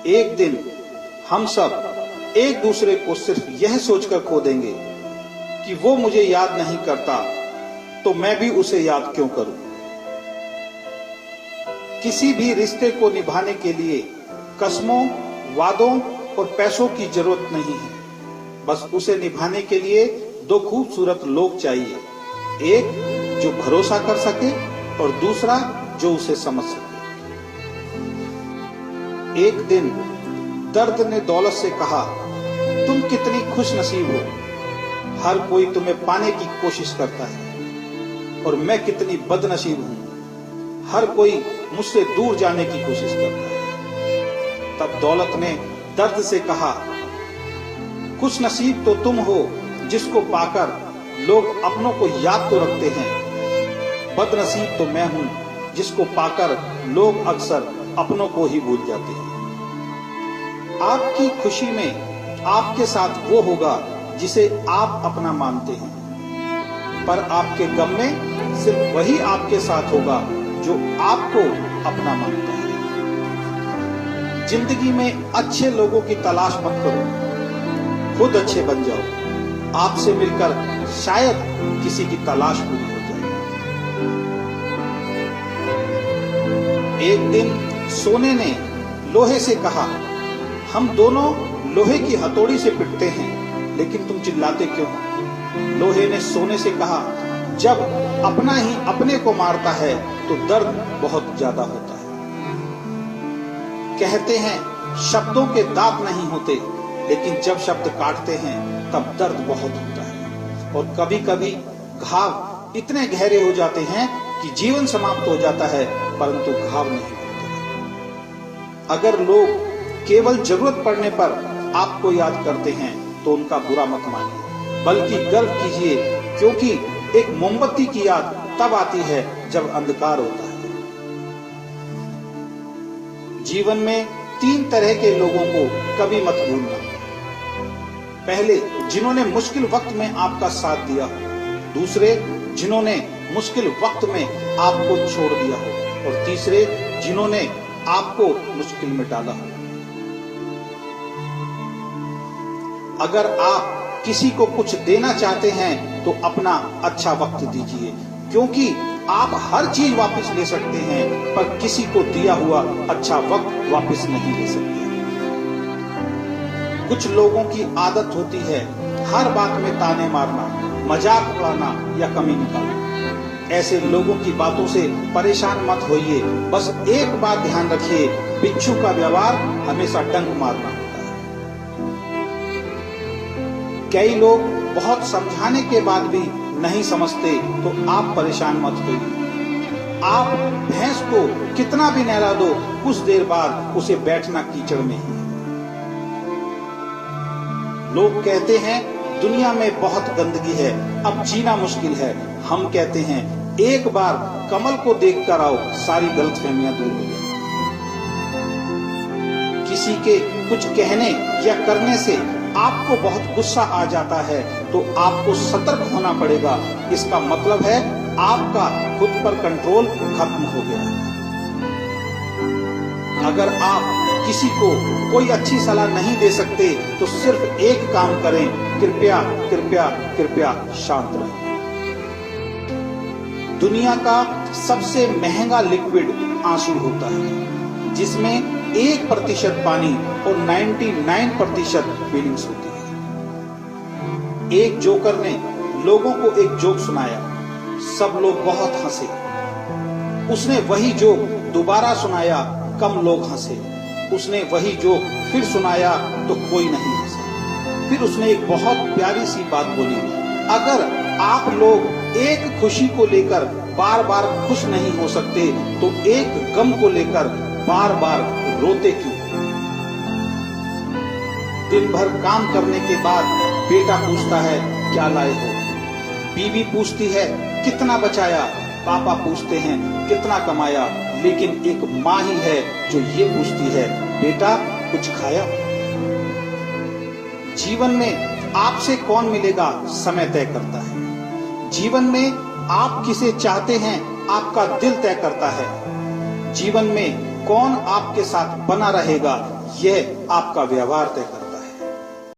एक दिन हम सब एक दूसरे को सिर्फ यह सोचकर खो देंगे कि वो मुझे याद नहीं करता तो मैं भी उसे याद क्यों करूं। किसी भी रिश्ते को निभाने के लिए कसमों, वादों और पैसों की जरूरत नहीं है। बस उसे निभाने के लिए दो खूबसूरत लोग चाहिए, एक जो भरोसा कर सके और दूसरा जो उसे समझ सके। एक दिन दर्द ने दौलत से कहा, तुम कितनी खुश नसीब हो, हर कोई तुम्हें पाने की कोशिश करता है और मैं कितनी बदनसीब हूं, हर कोई मुझसे दूर जाने की कोशिश करता है। तब दौलत ने दर्द से कहा, खुश नसीब तो तुम हो जिसको पाकर लोग अपनों को याद तो रखते हैं, बदनसीब तो मैं हूं जिसको पाकर लोग अक्सर अपनों को ही भूल जाते हैं। आपकी खुशी में आपके साथ वो होगा जिसे आप अपना मानते हैं, पर आपके गम में सिर्फ वही आपके साथ होगा जो आपको अपना मानता है। जिंदगी में अच्छे लोगों की तलाश मत करो, खुद अच्छे बन जाओ। आपसे मिलकर शायद किसी की तलाश पूरी हो जाए। एक दिन सोने ने लोहे से कहा, हम दोनों लोहे की हथौड़ी से पिटते हैं, लेकिन तुम चिल्लाते क्यों हो? लोहे ने सोने से कहा, जब अपना ही अपने को मारता है तो दर्द बहुत ज्यादा होता है। कहते हैं शब्दों के दांत नहीं होते, लेकिन जब शब्द काटते हैं तब दर्द बहुत होता है। और कभी कभी घाव इतने गहरे हो जाते हैं कि जीवन समाप्त हो जाता है, परंतु घाव नहीं होते। अगर लोग केवल जरूरत पड़ने पर आपको याद करते हैं तो उनका बुरा मत मानिए, बल्कि गर्व कीजिए, क्योंकि एक मोमबत्ती की याद तब आती है जब अंधकार होता है। जीवन में 3 तरह के लोगों को कभी मत भूलना। पहले, जिन्होंने मुश्किल वक्त में आपका साथ दिया हो। दूसरे, जिन्होंने मुश्किल वक्त में आपको छोड़ दिया हो। और तीसरे, जिन्होंने आपको मुश्किल में डाला हो। अगर आप किसी को कुछ देना चाहते हैं तो अपना अच्छा वक्त दीजिए, क्योंकि आप हर चीज वापस ले सकते हैं, पर किसी को दिया हुआ अच्छा वक्त वापस नहीं ले सकते। कुछ लोगों की आदत होती है हर बात में ताने मारना, मजाक उड़ाना या कमी निकालना। ऐसे लोगों की बातों से परेशान मत होइए। बस एक बात ध्यान रखिए, बिच्छू का व्यवहार हमेशा डंक मारना होता है। कई लोग बहुत समझाने के बाद भी नहीं समझते, तो आप परेशान मत होइए। आप भैंस को कितना भी नहला दो, कुछ देर बाद उसे बैठना कीचड़ में ही है। लोग कहते हैं दुनिया में बहुत गंदगी है, अब जीना मुश्किल है। हम कहते हैं एक बार कमल को देख कर आओ, सारी गलतफहमियां दूर हो जाएंगी। किसी के कुछ कहने या करने से आपको बहुत गुस्सा आ जाता है तो आपको सतर्क होना पड़ेगा। इसका मतलब है आपका खुद पर कंट्रोल खत्म हो गया है। अगर आप किसी को कोई अच्छी सलाह नहीं दे सकते तो सिर्फ एक काम करें, कृपया कृपया कृपया शांत रहें। दुनिया का सबसे महंगा लिक्विड आंसू होता है, जिसमें 1% पानी और 99% फीलिंग्स होती है। एक जोकर ने लोगों को एक जोक सुनाया, सब लोग बहुत हंसे। उसने वही जोक दोबारा सुनाया, कम लोग हंसे। उसने वही जोक फिर सुनाया तो कोई नहीं हंसा। फिर उसने एक बहुत प्यारी सी बात बोली, अगर आप लोग एक खुशी को लेकर बार बार खुश नहीं हो सकते तो एक गम को लेकर बार बार रोते क्यों? दिन भर काम करने के बाद बेटा पूछता है क्या लाए हो, बीवी पूछती है कितना बचाया, पापा पूछते हैं कितना कमाया, लेकिन एक माँ ही है जो ये पूछती है बेटा कुछ खाया? जीवन में आपसे कौन मिलेगा समय तय करता है। जीवन में आप किसे चाहते हैं आपका दिल तय करता है। जीवन में कौन आपके साथ बना रहेगा यह आपका व्यवहार तय करता है।